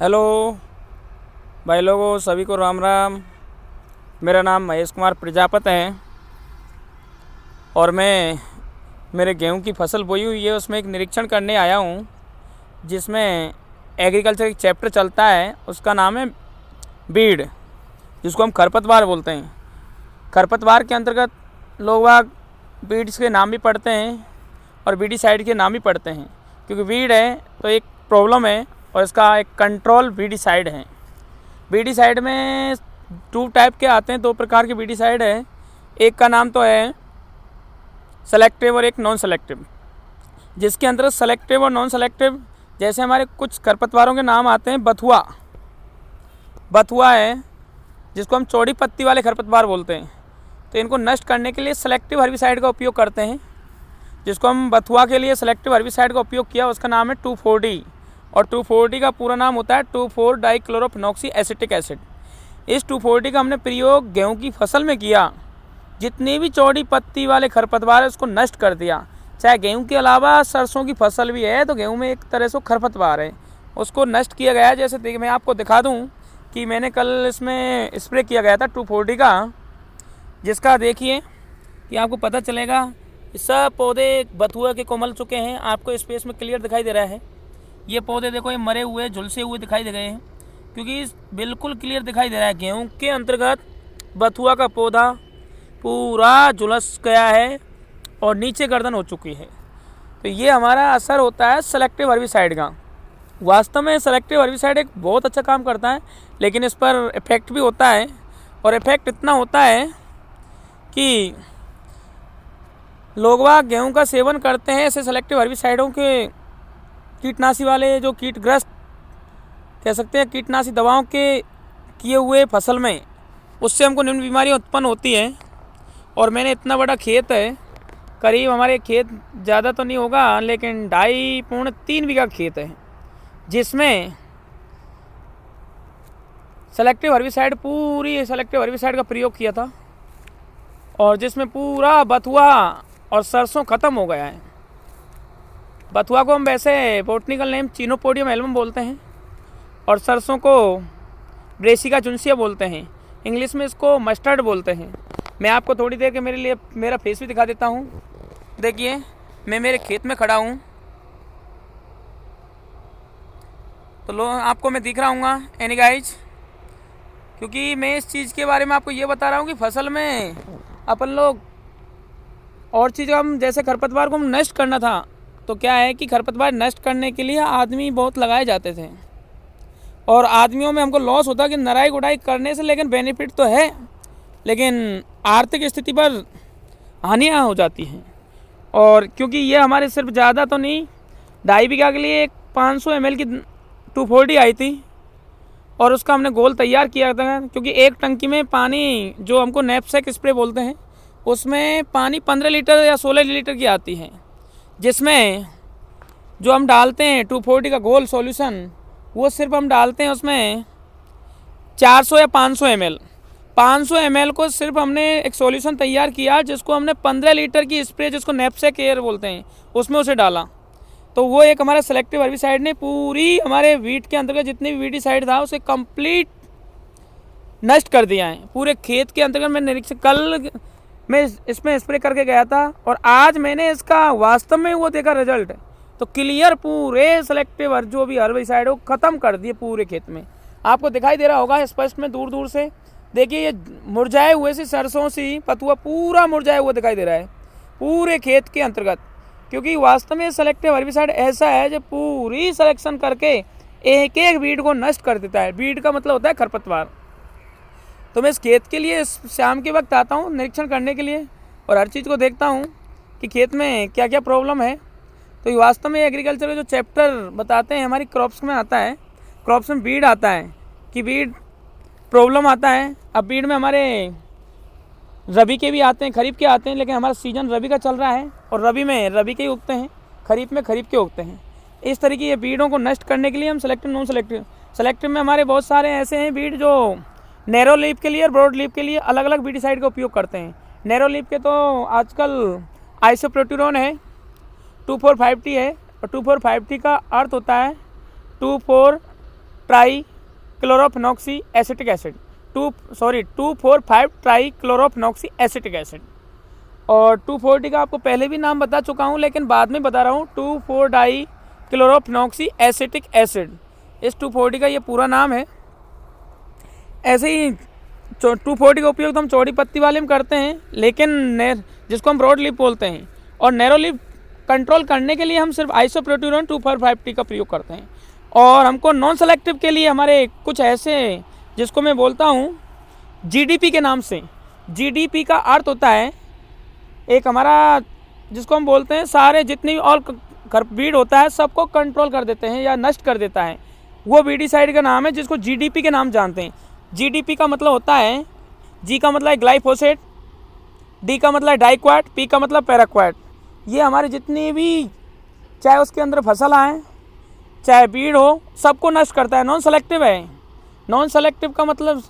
Hello भाई लोगों, सभी को राम राम। मेरा नाम महेश कुमार प्रजापत है और मैं मेरे गेहूं की फसल बोई हुई है उसमें एक निरीक्षण करने आया हूं, जिसमें एग्रीकल्चर एक चैप्टर चलता है। उसका नाम है बीड, जिसको हम खरपतवार बोलते हैं। खरपतवार के अंतर्गत लोग बाग बीड्स के नाम भी पढ़ते हैं और बीडीसाइड के नाम भी पढ़ते हैं, क्योंकि बीड है तो एक प्रॉब्लम है और इसका एक कंट्रोल बीडीसाइड है। बीडीसाइड में 2 टाइप के आते हैं, 2 प्रकार के बीडीसाइड है। एक का नाम तो है सेलेक्टिव और एक नॉन सेलेक्टिव, जिसके अंतर्गत सेलेक्टिव और नॉन सेलेक्टिव जैसे हमारे कुछ खरपतवारों के नाम आते हैं। बथुआ है, जिसको हम चौड़ी पत्ती वाले खरपतवार बोलते हैं। तो इनको नष्ट करने के लिए सेलेक्टिव हर्बिसाइड का उपयोग करते हैं, जिसको हम बथुआ के लिए सेलेक्टिव हर्बिसाइड का उपयोग किया। उसका नाम है 2,4-D और 2,4-D का पूरा नाम होता है 2,4-डाइक्लोरोफिनॉक्सी एसिटिक एसिड। इस 2,4-D का हमने प्रयोग गेहूं की फसल में किया। जितनी भी चौड़ी पत्ती वाले खरपतवार है उसको नष्ट कर दिया। चाहे गेहूं के अलावा सरसों की फसल भी है तो गेहूं में एक तरह से खरपतवार है, उसको नष्ट किया गया है। जैसे मैं आपको दिखा दूं कि मैंने कल इसमें स्प्रे किया गया था 2,4-D का, जिसका देखिए कि आपको पता चलेगा। सब पौधे बथुआ के कोमल चुके हैं, आपको स्पेस में क्लियर दिखाई दे रहा है। ये पौधे देखो, ये मरे हुए झुलसे हुए दिखाई दे गए हैं, क्योंकि बिल्कुल क्लियर दिखाई दे रहा है। गेहूं के अंतर्गत बथुआ का पौधा पूरा झुलस गया है और नीचे गर्दन हो चुकी है। तो ये हमारा असर होता है सेलेक्टिव हर्बिसाइड का। वास्तव में सेलेक्टिव हर्बिसाइड एक बहुत अच्छा काम करता है, लेकिन इस पर इफेक्ट भी होता है, और इफेक्ट इतना होता है कि लोग बाग गेहूं का सेवन करते हैं ऐसे सेलेक्टिव हर्बिसाइडों के, कीटनाशी वाले जो कीटग्रस्त कह सकते हैं, कीटनाशी दवाओं के किए हुए फसल में, उससे हमको निम्न बीमारियां उत्पन्न होती हैं। और मैंने इतना बड़ा खेत है, करीब हमारे खेत ज़्यादा तो नहीं होगा लेकिन 2.5-3 बीघा खेत है, जिसमें सेलेक्टिव हर्बिसाइड का प्रयोग किया था, और जिसमें पूरा बथुआ और सरसों ख़त्म हो गया है। बथुआ को हम वैसे बॉटनिकल नेम चिनोपोडियम एल्बम बोलते हैं, और सरसों को ब्रेसिका जुन्सिया बोलते हैं। इंग्लिश में इसको मस्टर्ड बोलते हैं। मैं आपको थोड़ी देर के मेरे लिए मेरा फेस भी दिखा देता हूँ। देखिए, मैं मेरे खेत में खड़ा हूँ, तो आपको मैं दिख रहा हूँ एनी गाइज, क्योंकि मैं इस चीज़ के बारे में आपको ये बता रहा हूँ कि फसल में अपन लोग और चीज़ हम जैसे खरपतवार को हम नष्ट करना था, तो क्या है कि खरपतवार नष्ट करने के लिए आदमी बहुत लगाए जाते थे, और आदमियों में हमको लॉस होता कि नराई गुड़ाई करने से, लेकिन बेनिफिट तो है, लेकिन आर्थिक स्थिति पर हानियाँ हो जाती हैं। और क्योंकि ये हमारे सिर्फ ज़्यादा तो नहीं, 2.5 बीघा के लिए एक 500 ml की 2,4-D आई थी, और उसका हमने गोल तैयार किया था। क्योंकि एक टंकी में पानी, जो हमको नैपसेक स्प्रे बोलते हैं, उसमें पानी 15 लीटर या 16 लीटर की आती है, जिसमें जो हम डालते हैं 2,4-D का गोल सॉल्यूशन, वो सिर्फ हम डालते हैं उसमें 400 या 500 ml। 500 ml को सिर्फ हमने एक सॉल्यूशन तैयार किया, जिसको हमने 15 लीटर की स्प्रे, जिसको नैपसेक एयर बोलते हैं, उसमें उसे डाला। तो वो एक हमारा सेलेक्टिव हर्बिसाइड ने पूरी हमारे वीट के अंतर्गत जितनी भी वीडीसाइड था उसे कंप्लीट नष्ट कर दिया है। पूरे खेत के अंतर्गत मैं निरीक्षण, कल मैं इसमें स्प्रे करके गया था और आज मैंने इसका वास्तव में वो देखा रिजल्ट। तो क्लियर पूरे सेलेक्टिव जो भी हर्बिसाइड हो ख़त्म कर दिए पूरे खेत में। आपको दिखाई दे रहा होगा स्पष्ट में, दूर दूर से देखिए, ये मुरझाए हुए सी सरसों सी पतुआ पूरा मुरझाया हुआ दिखाई दे रहा है पूरे खेत के अंतर्गत। क्योंकि वास्तव में सेलेक्टिव हर्बिसाइड ऐसा है जो पूरी सिलेक्शन करके एक एक बीड को नष्ट कर देता है। बीड का मतलब होता है खरपतवार। तो मैं इस खेत के लिए शाम के वक्त आता हूँ निरीक्षण करने के लिए, और हर चीज़ को देखता हूँ कि खेत में क्या क्या प्रॉब्लम है। तो वास्तव में एग्रीकल्चर का जो चैप्टर बताते हैं हमारी क्रॉप्स में आता है, क्रॉप्स में बीड आता है कि बीड प्रॉब्लम आता है। अब बीड में हमारे रबी के भी आते हैं, खरीफ के आते हैं, लेकिन हमारा सीजन रबी का चल रहा है, और रबी में रबी के ही उगते हैं, खरीफ में खरीफ के उगते हैं। इस तरीके ये बीडों को नष्ट करने के लिए हम सेलेक्टिव, नॉन सेलेक्टिव में हमारे बहुत सारे ऐसे हैं बीड जो नैरो लीफ के लिए और ब्रॉड लीफ के लिए अलग अलग बीडीसाइड का उपयोग करते हैं। नैरो लीफ के तो आजकल आइसोप्रोट्यूरॉन है, 2,4-5-T है, और 2,4-5-T का अर्थ होता है 2,4 trichlorophenoxy acetic acid 2,4,5 trichlorophenoxy acetic acid. और 2,4-डी का आपको पहले भी नाम बता चुका हूँ, लेकिन बाद में बता रहा हूँ, 2,4-डाई क्लोरोफेनॉक्सी एसिटिक एसिड। इस 2,4-डी का ये पूरा नाम है। ऐसे ही 2,4-डी का उपयोग तो हम चौड़ी पत्ती वाले में करते हैं, लेकिन जिसको हम ब्रॉड लीफ बोलते हैं, और नैरो लीफ कंट्रोल करने के लिए हम सिर्फ आइसोप्रोट्यूरॉन 2,4,5-टी का प्रयोग करते हैं। और हमको नॉन सेलेक्टिव के लिए हमारे कुछ ऐसे, जिसको मैं बोलता हूँ जीडीपी के नाम से। जीडीपी का अर्थ होता है एक हमारा, जिसको हम बोलते हैं सारे जितनी भी और बीड होता है सबको कंट्रोल कर देते हैं या नष्ट कर देता है, वो वीडिसाइड का नाम है, जिसको जीडीपी के नाम जानते हैं। जीडीपी का मतलब होता है, जी का मतलब है ग्लाइफोसेट, डी का मतलब है डाइक्वाट, पी का मतलब पैराक्वाट। ये हमारे जितनी भी, चाहे उसके अंदर फसल आए चाहे बीड हो, सबको नष्ट करता है। नॉन सेलेक्टिव है। नॉन सेलेक्टिव का मतलब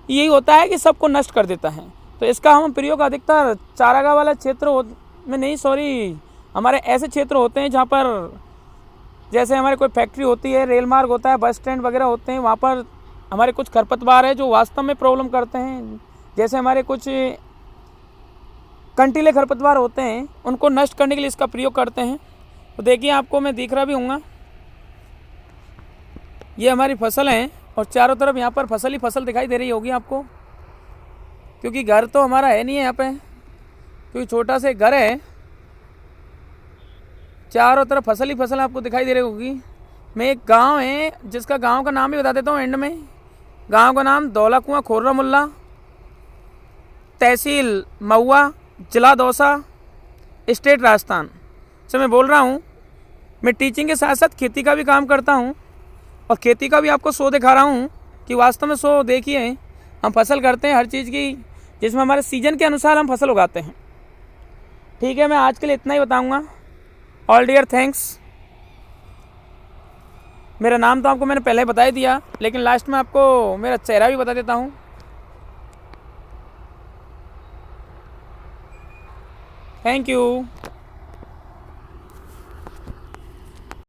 यही होता है कि सबको नष्ट कर देता है। तो इसका हम प्रयोग अधिकतर चारागाह वाला क्षेत्र में नहीं, सॉरी, हमारे ऐसे क्षेत्र होते हैं जहाँ पर जैसे हमारे कोई फैक्ट्री होती है, रेल मार्ग होता है, बस स्टैंड वगैरह होते हैं, वहाँ पर हमारे कुछ खरपतवार है जो वास्तव में प्रॉब्लम करते हैं। जैसे हमारे कुछ कंटीले खरपतवार होते हैं, उनको नष्ट करने के लिए इसका प्रयोग करते हैं। तो देखिए, आपको मैं दिख रहा भी हूँगा, ये हमारी फसल है और चारों तरफ यहाँ पर फसल ही फसल दिखाई दे रही होगी आपको, क्योंकि घर तो हमारा है नहीं है यहाँ पे, क्योंकि छोटा सा घर है। चारों तरफ फसल ही फसल आपको दिखाई दे रही होगी। मैं एक गांव है जिसका गांव का नाम भी बता देता हूँ एंड में। गांव का नाम दौला कुआं खोर्रा मुल्ला, तहसील महुआ, जिला दौसा, स्टेट राजस्थान से मैं बोल रहा हूँ। मैं टीचिंग के साथ साथ खेती का भी काम करता हूँ, और खेती का भी आपको शो दिखा रहा हूँ कि वास्तव में शो देखिए, हम फसल करते हैं हर चीज़ की, जिसमें हमारे सीजन के अनुसार हम फसल उगाते हैं। ठीक है, मैं आज के लिए इतना ही बताऊँगा। All dear thanks. मेरा नाम तो आपको मैंने पहले ही बता ही दिया, लेकिन लास्ट में आपको मेरा चेहरा भी बता देता हूँ। Thank you.